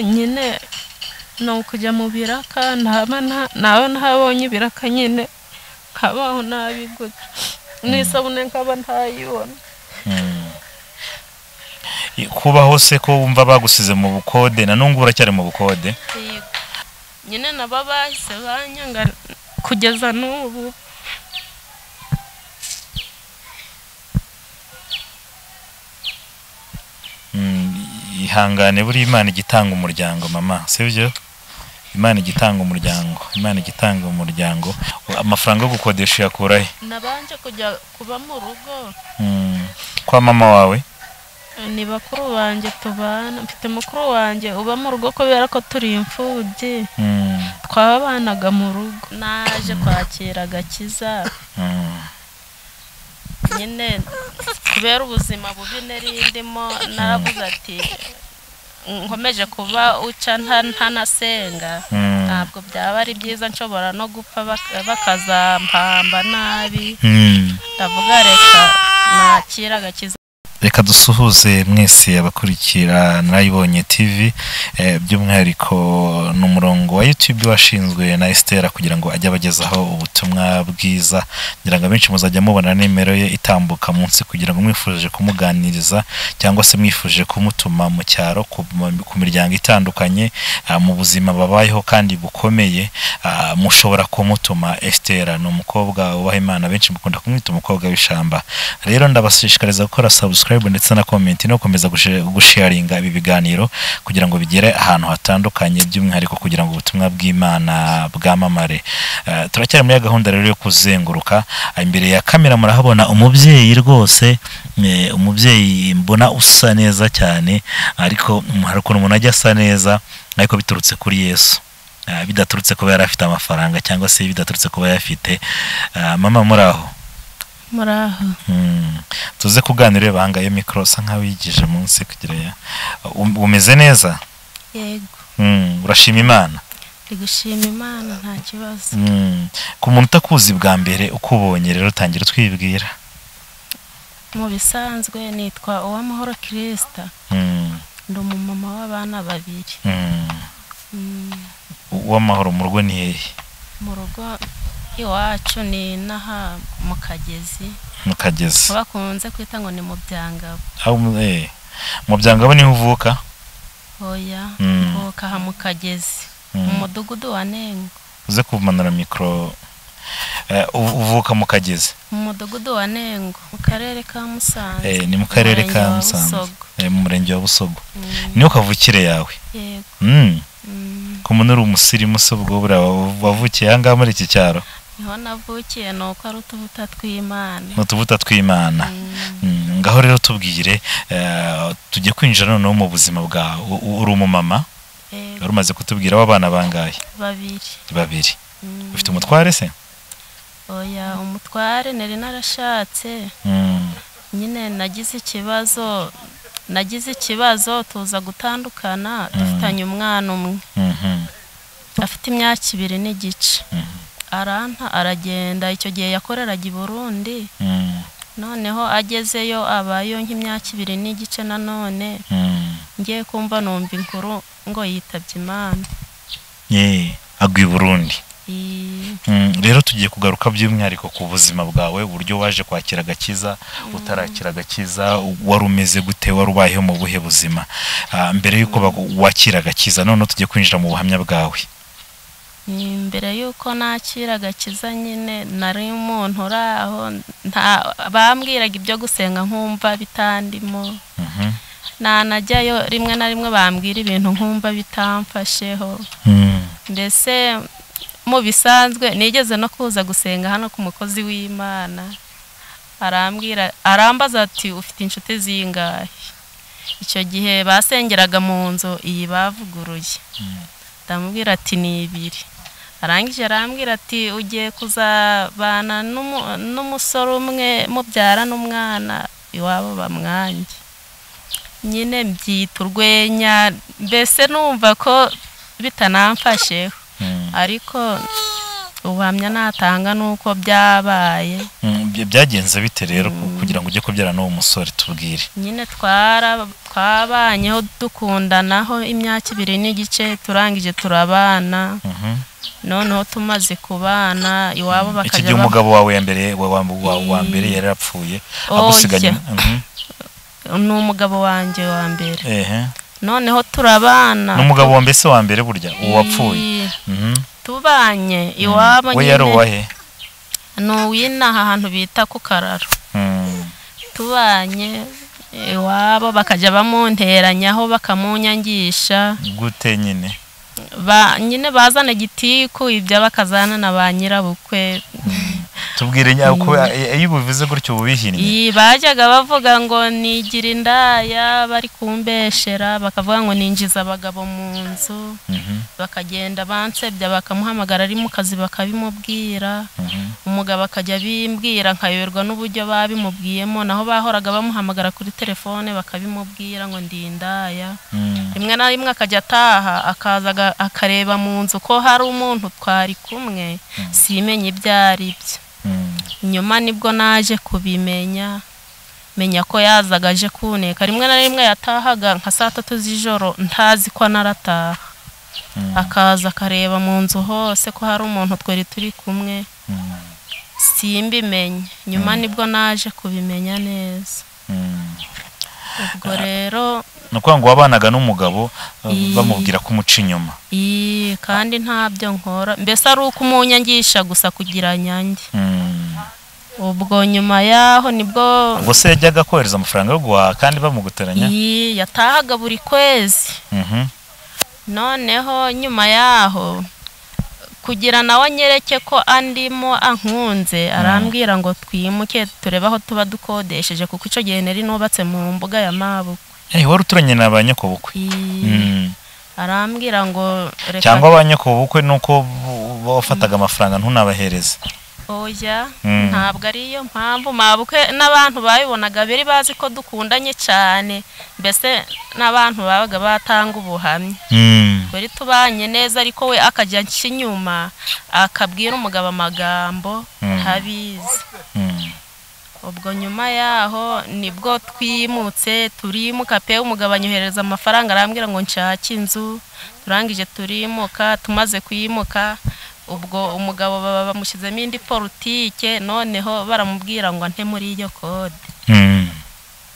nyine no kujya mu biraka nawe ntabonye ibiraka nyine kabaho nabi gutyo n'isabune nkaba ntayibona. Kubaho se ko wumva bagusize mu bukode na nungu uracyari mu bukode? Nyine nabo bahise banyanga kugeza n'ubu. Ihangane buri Imana igitanga umuryango mama, sibyo? Imana igitanga umuryango, amafaranga yo gukodesha yakurahe? Nabanje kujya kuba mu rugo kwa mama wawe? Ni bakuru banjye tubana, mfite mukuru wanjye uba mu rugo kubera ko turi imfubyi. Twabanaga mu rugo, naje kwakira agakiza nyine kubera ubuzima bubi narindimo. Naravuze ati nkomeje kuba uca ntanasenga ntabwo byaba ari byiza, nshobora no gupfa bakazampamba nabi. Ndavuga reka nakira agakiza. Reka dusuhuze mwese abakurikira Narayibonye TV, by'umwihariko n'umurongo wa YouTube washinzwe na Esther kugira ngo ajye abagezaho ubutumwa bwiza. Ngira ngo benshi muzajya mubona nimero ye itambuka munsi kugira ngo mwifuje kumuganiriza cyangwa se mwifuje kumutuma mu cyaro ku miryango itandukanye mu buzima babayeho kandi bukomeye, mushobora kumutuma. Esther ni umukobwa ubaha Imana, benshi mukunda kumwita umukobwa w'ishamba. Rero ndabashishikariza gukora subscribe ndetse na comment no komeza gusharinga ibi biganiro kugira ngo bigere ahantu hatandukanye, by'umwihariko kugira ngo ubutumwa bw'Imana bwamamare. Turacyari muri gahunda rero yo kuzenguruka. Imbere ya kamera murahabona umubyeyi rwose, umubyeyi mbona usa neza cyane, ariko hariko umuntu ajya asa neza ariko biturutse kuri Yesu, bidaturutse kuba yari afite amafaranga cyangwa se bidaturutse kuba yafite. Mama muraho? Muraho. Tuze kuganira bangaye mikro sa nka wigije munsi kugira ya umeze neza? Yego. Urashima Imana? Ndigushima Imana nta kibazo. Ku muntu utakuzi bwa mbere ukubonye rero tangira twibwira. Mu bisanzwe nitwa Uwamahoro Krista. Ndi umumama w'abana babiri. Uwamahoro mu rugo ni hehe? Mu rugo iwacu ni naha mu Kagezi. Mu Kagezi bakunze kwita ngo ni mu Byangabo. Mu Byangabo niho uvuka? Oya, mvuka ha mu Kagezi mu mudugudu wa Nengo. Uze kumanura mikro. Uvuka mu Kagezi mu mudugudu wa Nengo mu karere ka Musanze. Ni mu karere ka Musanze, mu murenge wa Busogo. Niyo kavukire yawe? Yego. Ko uri umusirimu se ubwo bura wavukiye hanga muri iki cyaro? Niho navukiye, nuko ari utubuta tw'Imana. Utubuta tw'Imana. Ngaho rero tubwire, tujye kwinjira noneho mu buzima bwawe. Uri umumama? Yari umaze kutubwira w'abana bangahe? Babiri. Ufite umutware se? Oya, umutware nari narashatse. Nyine nagize ikibazo tuza gutandukana, dufitanye umwana umwe. Afite imyaka 2 n'igice. Aragenda, icyo gihe yakoreraga i Burundi. Noneho agezeyo abayo nk'imyaka 2 n'igice nanone. Ngiye kumva numva inkuru ngo yitabye Imana. Agwi Burundi. Rero tugiye kugaruka by'umwihariko ku buzima bwawe, uburyo waje kwakira agakiza, utarakira agakiza, wari umeze gute, wari ubayeho mu buhe buzima mbere yuko wakira agakiza. None tugiye kwinjira mu buhamya bwawe. Mbere yuko nakira agakiza nyine nari umuntu uraho, bambwiraga ibyo gusenga nkumva bitandimo. Najyayo rimwe na rimwe bambwira ibintu nkumva bitamfasheho. Mbese mu bisanzwe nigeze no kuza gusenga hano ku mukozi w'Imana, arambaza ati ufite inshuti zingahe? Icyo gihe basengeraga mu nzu iyi bavuguruye. Ndamubwira ati ni 2. Arangije arambwira ati ugiye kuzabana n'umusore umwe mubyara n'umwana iwabo bamwanjye. Nyine mbyita urwenya, mbese numva ko bitanamfasheho. Ariko ubuhamya natanga nuko byabaye. Byagenze bite rero kugira ngo ujye kubyara n'uwo musore tubwire. nyine twabanyeho dukundanaho imyaka 2 n'igice turangije turabana. Noneho tumaze kubana iwabo bakajya iki gihe umugabo wawe wa mbere yarapfuye agusiganye. Ni umugabo wanjye wa mbere. Noneho turabana n'umugabo wa mbese wa mbere burya uwapfuye. Tubanye iwabo nyine we yari uwahe? N'uwinaha ahantu bita ku Kararo. Tubanye iwabo bakajya bamunteranyaho bakamunyangisha. Gute nyine? Nyine bazana igitiku ibyo bakazana na ba nyirabukwe. Tubwire nyako iyo ubivuze gutyo ubihinnye. Bajyaga bavuga ngo nigira indaya bari kumbeshera bakavuga ngo ninjiza abagabo mu nzu. Bakagenda bansebya bakamuhamagara ari mu kazi bakabimubwira. Umugabo akajya bimbwira nkayoberwa n'uburyo babimubwiyemo naho bahoraga bamuhamagara kuri telefone bakabimubwira ngo ndi indaya. Rimwe na rimwe akajya ataha akaza akareba mu nzu ko hari umuntu twari kumwe simenye ibyari byo. Nyuma nibwo naje kubimenya menya ko yazaga aje kuneka. Rimwe na rimwe yatahaga nka 3 z'ijoro ntazi ko narataha. Akaza akareba mu nzu hose ko hari umuntu twari turi kumwe simbimenye. Nyuma nibwo naje kubimenya neza. Ubwo rero nuko ngo wabanaga n'umugabo bamubwira ko umuca inyuma. Kandi ntabyo nkora mbese ari uko umunyangisha gusa kugira nyange. Ubwo nyuma yaho nibwo se yajyaga kohereza amafaranga yo guhaha kandi bamuguteranya. Yatahaga buri kwezi. Noneho nyuma yaho kugira nawe anyereke ko andimo ankunze arambwira ngo twimuke tureba aho tuba dukodesheje kuko ico gihe nari nubatse mu mbuga ya Mabukwe. Wari uturanye n'abanyakobukwe. Arambwira ngo reka cyangwa abanyakobukwe nuko bafataga amafaranga ntunabahereze. Oya ntabwo ari yo mpamvu Mabukwe n'abantu babibonaga biri bazi ko dukundanye cyane mbese n'abantu babaga batanga ubuhamya. Bari tubanye neza ariko we akajya nkinyuma akabwira umugabo amagambo habizi. Ubwo nyuma yaho nibwo twimutse turimuka pe umugabo anyohereza amafaranga arambwira ngo nshake inzu turangije turimuka. Tumaze kwimuka ubwo umugabo baba bamushyizemo indi politike noneho baramubwira ngo ante muri iyo kode.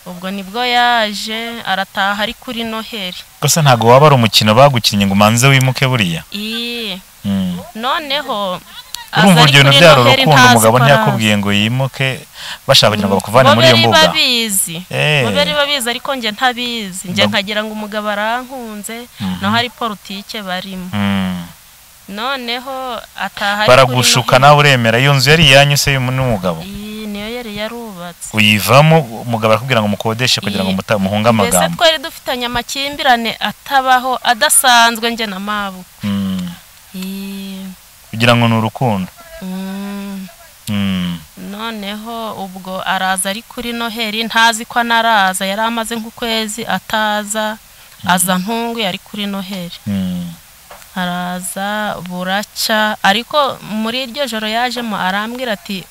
Ubwo nibwo yaje arataha ari kuri Noheli. Gusa ntago waba ari umukino bagukinnye ngo manze wimuke buriya. Noneho urumva uryo no byaro rukundo umugabo ntiyakubwiye ngo yimuke bashaka kugira ngo bakuvane muri iyo mbuga. Bari babizi ariko nje ntabizi. Nje nkagira ngo umugabo arankunze no hari politike barimo. Noneho ataha baragushuka nawe uremera iyo nzu yari yanyuse y'umugabo. Niyo yari yarubatse. Uyivamo umugabo arakubwira ngo mukodeshe kugira ngo muhunga amagambo. Mbese twari dufitanye amakimbirane atabaho adasanzwe nje na Mabukwe. Kugira ngo n'urukundo. Noneho ubwo araza ari kuri Noheli ntazi ko naraza yari amaze nk'ukwezi ataza aza ntungu yari kuri Noheli. Araza buraca ariko muri iryo joro yajemo arambwira ati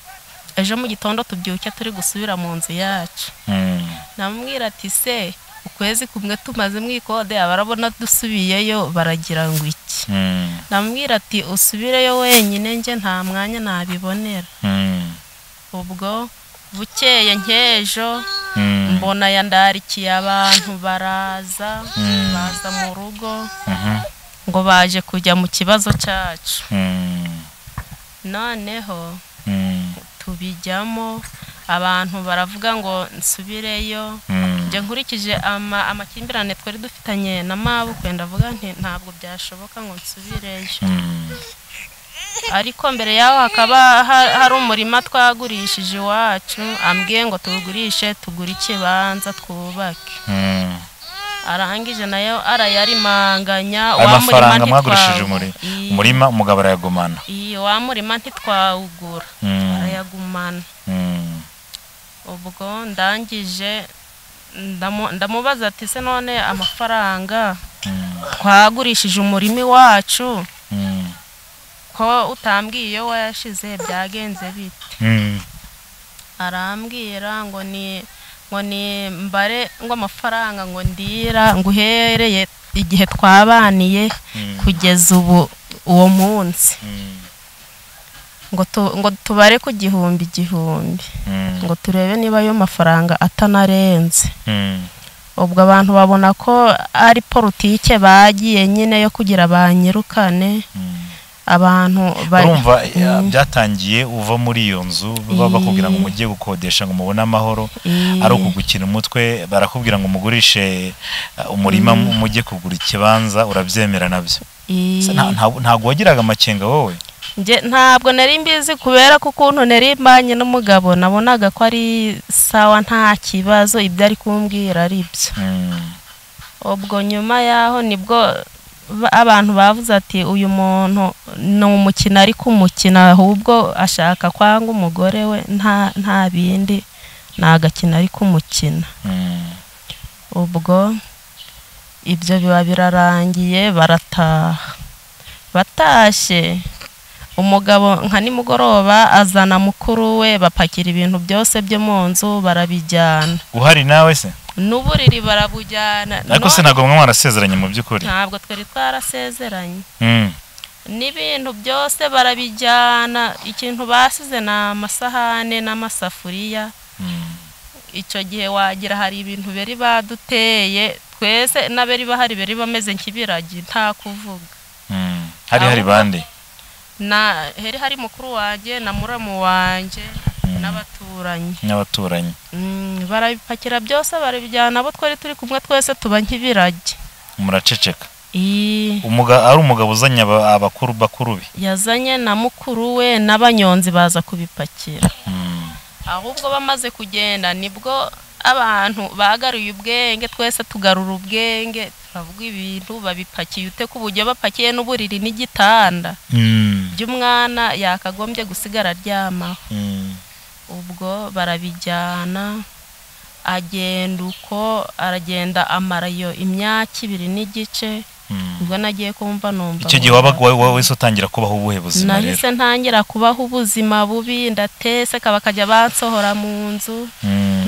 ejo mu gitondo tubyuke turi gusubira mu nzu yacu. Namubwira ati se ukwezi kumwe tumaze mwikode abarabona dusubiyeyo baragira ngo iki. Namubwira ati usubireyo wenyine nje nta mwanya nabibonera. Ubwo bukeye nkejo mbona yandarikiye abantu baraza baza mu rugo ngo baje kujya mu kibazo cyacu. Noneho tubijyamo abantu baravuga ngo nsubireyo. Nje nkurikije amakimbirane twari dufitanye na Mabukwe ndavuga nti ntabwo byashoboka ngo nsubireyo. Ariko mbere yaho hakaba hari umurima twagurishije iwacu ambwiye ngo tugurishe tugura ikibanza twubake. Arangije nayo arayarimanganya wa murima mwagurishije umurima umugabo arayagumana. Wa murima ntitwawugura arayagumana. Ubwo ndangije ndamubaza ati se none amafaranga twagurishije umurima wacu ko utambwiye wayashize byagenze bite. arambwira ngo ni mbare ngo amafaranga ngo ndira ngo uhereye igihe twabaniye kugeza uwo munsi ngo tubare ku gihumbi ngo turebe niba ayo mafaranga atanarenze. ubwo abantu babona ko ari politike bagiye nyine yo kugira banyirukane abantu urumva byatangiye uva muri iyo nzu bakubwira ngo mugiye gukodesha ngo mubone amahoro ari ukugukina umutwe barakubwira ngo mugurishe umurima mujye kugura ikibanza urabyemera nabyo ntabwo wagiraga amakenga wowe? ntabwo nari mbizi kubera ko ukuntu nari mbanye n'umugabo nabonaga ko ari sawa nta kibazo ibyo ari kumbwira ari byo. ubwo nyuma yaho nibwo abantu bavuze ati uyu muntu ni umukino ari kumukina ahubwo ashaka kwanga umugore we nta bindi nagakina ari kumukina. ubwo ibyo biba birarangiye barataha. batashye umugabo nka nimugoroba azana mukuru we bapakira ibintu byose byo mu nzu barabijyana. uhari nawe se? n'uburiri barabujyana. ariko se ntabwo mwarasezeranye mu by'ukuri? ntabwo twari twarasezeranye. n'ibintu byose barabijyana. ikintu basize ni amasahane n'amasafuriya. icyo gihe wagira hari ibintu bari baduteye twese n'abari bahari bari bameze nk'ibiragi nta kuvuga. hari bande? hari mukuru wanjye na muramu wanjye n'abaturanyi. barabipakira byose barabijyana. abo twari turi kumwe twese tuba nk'ibiragi. muraceceka? ari umugabo uzanye bakuru be? yazanye na mukuru we n'abanyonzi baza kubipakira. ahubwo bamaze kugenda nibwo abantu bagaruye ubwenge twese tugarura ubwenge turavuga ibintu babipakiye ute ku buryo bapakiye n'uburiri n'igitanda by'umwana yakagombye gusigara aryamaho. ubwo barabijyana aragenda amara yo imyaka 2 n'igice. ubwo nagiye kumva numva icyo gihe wowe utangira kubaho ubuhe buzima? nahise ntangira kubaho ubuzima bubi ndateseka bakajya bansohora mu nzu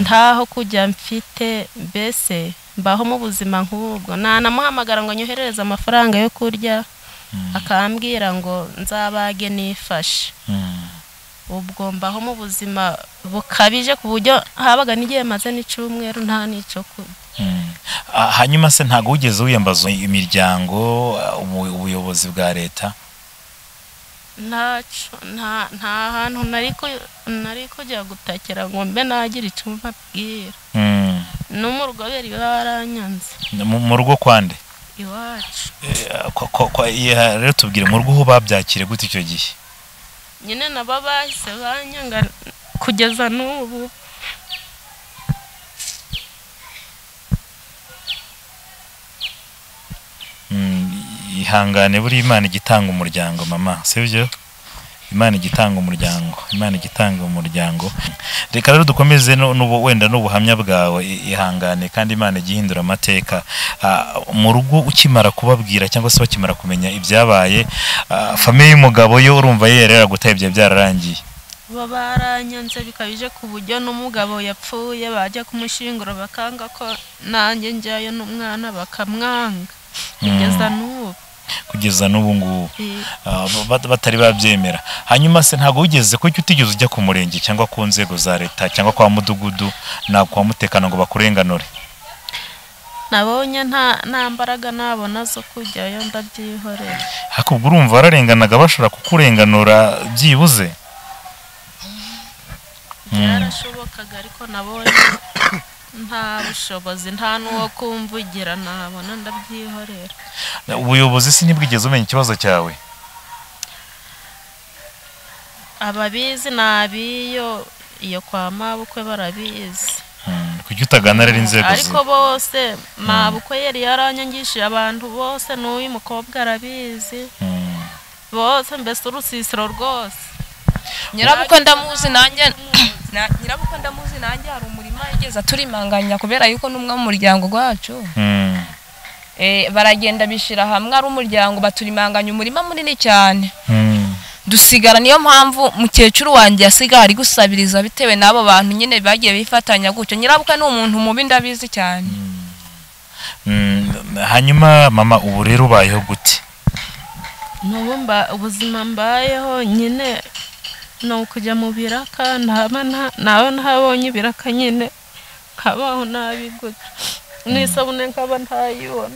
ntaho kujya mfite mbese mbaho mu buzima nk'ubwo. nanamuhamagara ngo nyoherereze amafaranga yo kurya akambwira ngo nzabage nifashe. ubwo mbaho mu buzima bukabije ku buryo habaga n'igihe maze n'icyumweru nta n'icyo kurya. hanyuma se ntabwo wigeze wiyambaza imiryango ubuyobozi bwa leta? nta hantu nari kujya gutakira ngo mbe nagira icyo mbabwira. no mu rugo bari baranyanze. mu rugo kwande? iwacu. rero tubwire mu rugo ho babyakire gute icyo gihe? nyine nabo bahise banyanga kugeza n'ubu. ihangane buri Imana igitanga umuryango mama, sibyo? Imana igitanga umuryango. reka rero dukomeze wenda n'ubuhamya bwawe. ihangane kandi Imana igihindura amateka. mu rugo ukimara kubabwira cyangwa se bakimara kumenya ibyabaye famille y'umugabo yo urumva yerera gutaye ibyo byararangiye? baranyanze bikabije ku buryo n'umugabo yapfuye bajya kumushingura bakanga ko nanjye njyayo n'umwana bakamwanga kugeza n'ubu ngubu batari babyemera. hanyuma se ntabwo wigeze ko utigeze ujya ku murenge cyangwa ku nzego za leta cyangwa kwa mudugudu na kwa mutekano ngo bakurenganure? nabonye nta mbaraga nabona zo kujyayo ndabyihorera. hakubwo urumva wararenganaga bashobora kukurenganura byibuze? byarashobokaga ariko nabonye nta bushobozi nta n'uwo kumvugira nabona ndabyihorera. ubuyobozi si ntibwigeze umenya ikibazo cyawe? ababizi nabiyo iyo kwa mabukwe barabizi. kuki utaganira inzego ariko bose mabukwe yari yaranyangishije abantu bose n'uyu mukobwa arabizi bose mbese urusisiro rwose. nyirabukwe ndamuzi nanjye hari umurima yigeze turimanganya kubera yuko n'umwe mu muryango gwacu baragenda bishira hamwe ari umuryango baturimanganya umurima munini cyane. dusigara. Niyo mpamvu mukecuru wanjye yasigara ari gusabiriza bitewe n'abo bantu nyine bagiye bifatanya gutyo. Nyirabukwe ni umuntu mubi ndabizi cyane. Hanyuma mama ubu rero ubayeho gute? ubuzima mbayeho nyine no kujya mu biraka nawe ntabonye ibiraka nyine kabaho nabi gute n'isabune nkaba ntayibona.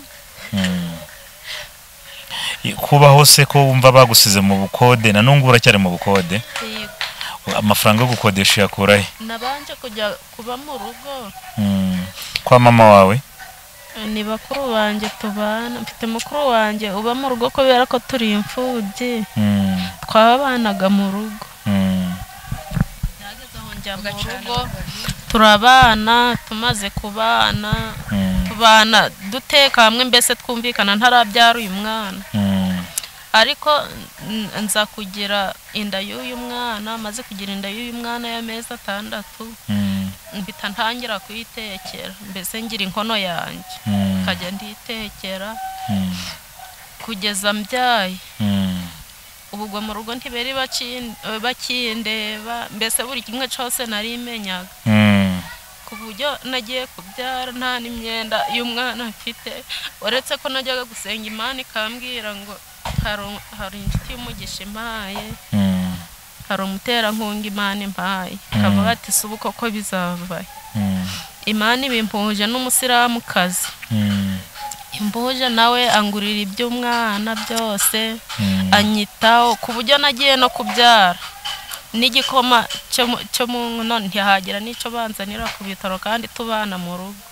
Kubaho se ko wumva bagusize mu bukode na nungu uracyari mu bukode? Amafaranga yo gukodesha yakurahe? Nabanje kujya kuba mu rugo kwa mama wawe? Ni bakuru banjye tubana, mfite mukuru wanjye uba mu rugo kubera ko turi imfubyi twabanaga mu rugo. Yageze aho njya mu rugo turabana, tumaze kubana tubana duteka hamwe mbese twumvikana ntarabyara uyu mwana. Ariko nza kugira inda y'uyu mwana, maze kugira inda y'uyu mwana y'amezi 6 mbita ntangira kuyitekera, mbese ngira inkono yanjye kajya nditekera kugeza mbyaye. Ubwo mu rugo ntiberi bakindeba, mbese buri kimwe cyose narimenyaga ku buryo nagiye kubyara nta n'imyenda y'umwana mfite, uretse ko najyaga gusenga Imana ikambwira ngo hari inshuti y'umugisha impaye, hari umuterankunga Imana impaye, kavuga ati subu koko bizavaye. Imana ibimpuje n'umusiramukazi, imbuje nawe angurira iby'umwana byose, anyitaho ku buryo nagiye no kubyara n'igikoma cyo mu none ntihagira n'icyo banzanira ku bitaro kandi tubana mu rugo.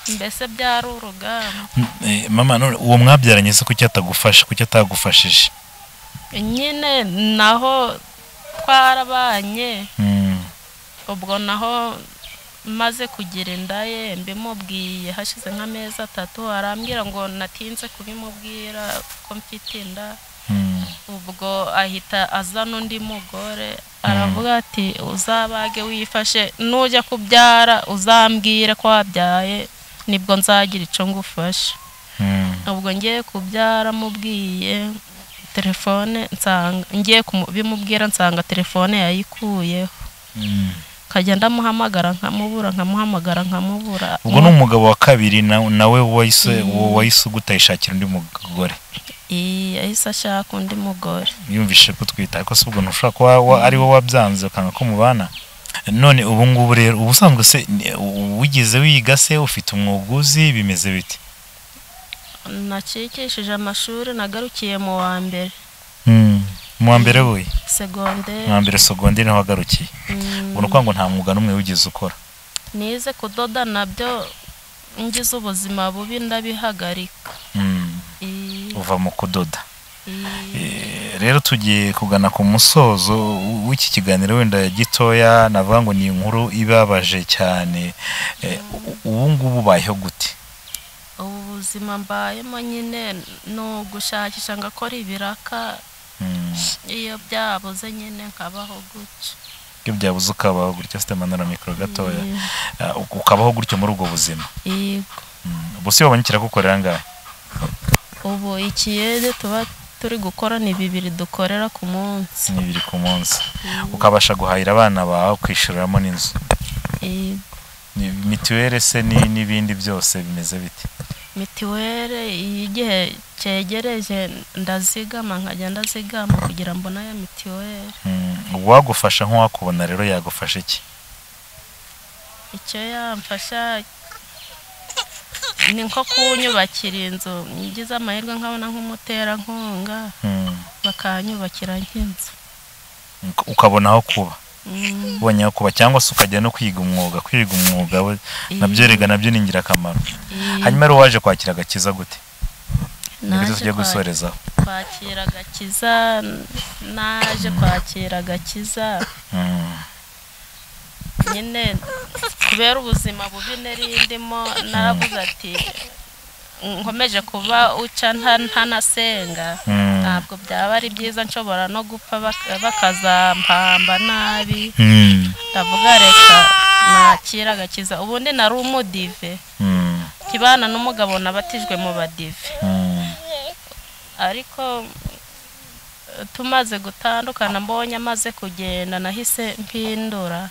Mbese byari urugamba. Mama none uwo mwabyaranye se kuki atagufashije? Nyine naho twarabanye, ubwo naho maze kugira inda ye mbimubwiye hashize nk'amezi 3 arambwira ngo natinze kubimubwira ko mfite inda. Ubwo ahita azana undi mugore aravuga ati uzabage wifashe, nujya kubyara uzambwire ko wabyaye nibwo nzagira icyo ngufasha. Ubwo ngiye kubyara mubwiye telefone nsanga ngiye bimubwira nsanga telefone yayikuyeho. Kajya ndamuhamagara nkamubura. Ubwo n'umugabo wa kabiri nawe wahise gutayishakira undi mugore? Yahise ashaka undi mugore. Yumvishe kutwita ariko se ubwo ntushaka ko ari wowe wabyanze ukanga ko mubana? None ubu ngubu rero ubusanzwe se wigize wiga se ufite umwuguzi bimeze bite? Nacikishije amashuri nagarukiye mu wa mbere. Mu wa mbere we? Secondaire. Mu wa mbere secondaire naho wagarukiye. Ubwo kwa ngo nta mwuga numwe wigize ukora? Nize kudoda nabyo ngize ubuzima bubi ndabihagarika. Uva mu kudoda. Rero tugiye kugana ku musozo w'iki kiganiro wenda gitoya, navuga ngo ni inkuru ibabaje cyane. Ubu ngubu bayeho gute? Ubuzima mbayemo nyine no gushakisha ngakora ibiraka, iyo byabuze nyine nkabaho gutyo. Iyo byabuze ukabaho gutyo, Stemanura mikro gatoya, ukabaho gutyo muri ubwo buzima? Yego. Bose babanyikira gukorera ngahe? Ubu ikiyede tuba turi gukora ni 2 dukorera ku munsi. Ni 2 ku munsi. Ukabasha guhahira abana bawe kwishuramo n'inzu? Yego. Mituwele se n'ibindi byose bimeze bite? Mituwele igihe cyegereje ndazigama nkajya ndazigama kugira mbona ya mituwele. Wagufasha nk'uwakubona rero yagufasha iki? Icyo yamfasha ni nko kunyubakira inzu, ngize amahirwe nkabona nk'umuterankunga bakanyubakira nk'inzu. Ukabona aho kuba? Ubonye aho kuba cyangwa se ukajya no kwiga umwuga we nabyo rega nabyo ni ingirakamaro. Hanyuma rero waje kwakira agakiza gute? Nibyo tujye gusorezaho. Kwakira agakiza, naje kwakira agakiza nyine kubera ubuzima bubi narindimo, naravuze ati nkomeje kuba uca ntanasenga ntabwo byaba ari byiza, nshobora no gupfa bakazampamba nabi. Ndavuga reka nakira agakiza. Ubundi nari umudive kibana n'umugabo nabatijwe mu badive, ariko tumaze gutandukana mbonye amaze kugenda nahise mpindura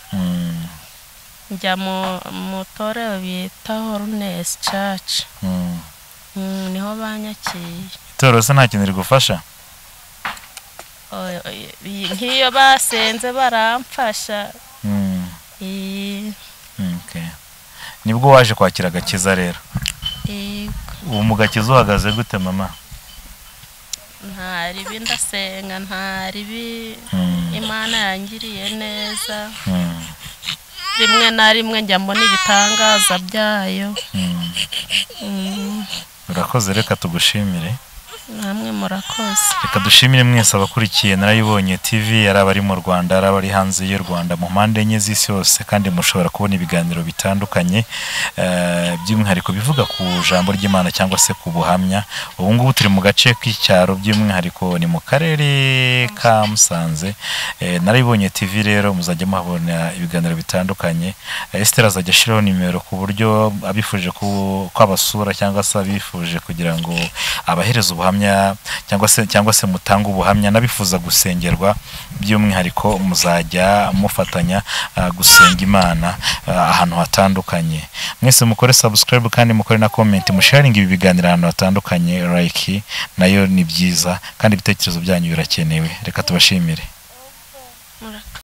njya mu torero bita Holiness Church. Niho banyakiye. Itorero se nta kintu rigufasha? Nk'iyo basenze baramfasha. Okay. Nibwo waje kwakira agakiza rero? Ubu mu gakiza uhagaze gute mama? Ntari bindasenga, ntari Imana yangiriye neza. Rimwe na rimwe njya mbona ibitangaza byayo. Urakoze, reka tugushimire. Namwe murakoze. Reka dushimire mwese abakurikiye Narayibonye TV, ari abari mu Rwanda, ari abari hanze y'u Rwanda, mu mpande enye z'isi yose, kandi mushobora kubona ibiganiro bitandukanye by'umwihariko bivuga ku jambo ry'Imana cyangwa se ku buhamya. Ubu ngubu turi mu gace k'icyaro, by'umwihariko ni mu karere ka Musanze. Narayibonye TV rero muzajya muhabona ibiganiro bitandukanye. Esther azajya ashiraho nimero ku buryo abifuje ko abasura cyangwa se abifuje kugira ngo abahereza ubuhamya cyangwa se mutanga ubuhamya, nabifuza gusengerwa, by'umwihariko muzajya mufatanya gusenga Imana ahantu hatandukanye. Mwese mukore subscribe kandi mukore na comment, musharinga ibi biganiro ahantu hatandukanye, like nayo ni byiza kandi ibitekerezo byanyu birakenewe. Reka tubashimire.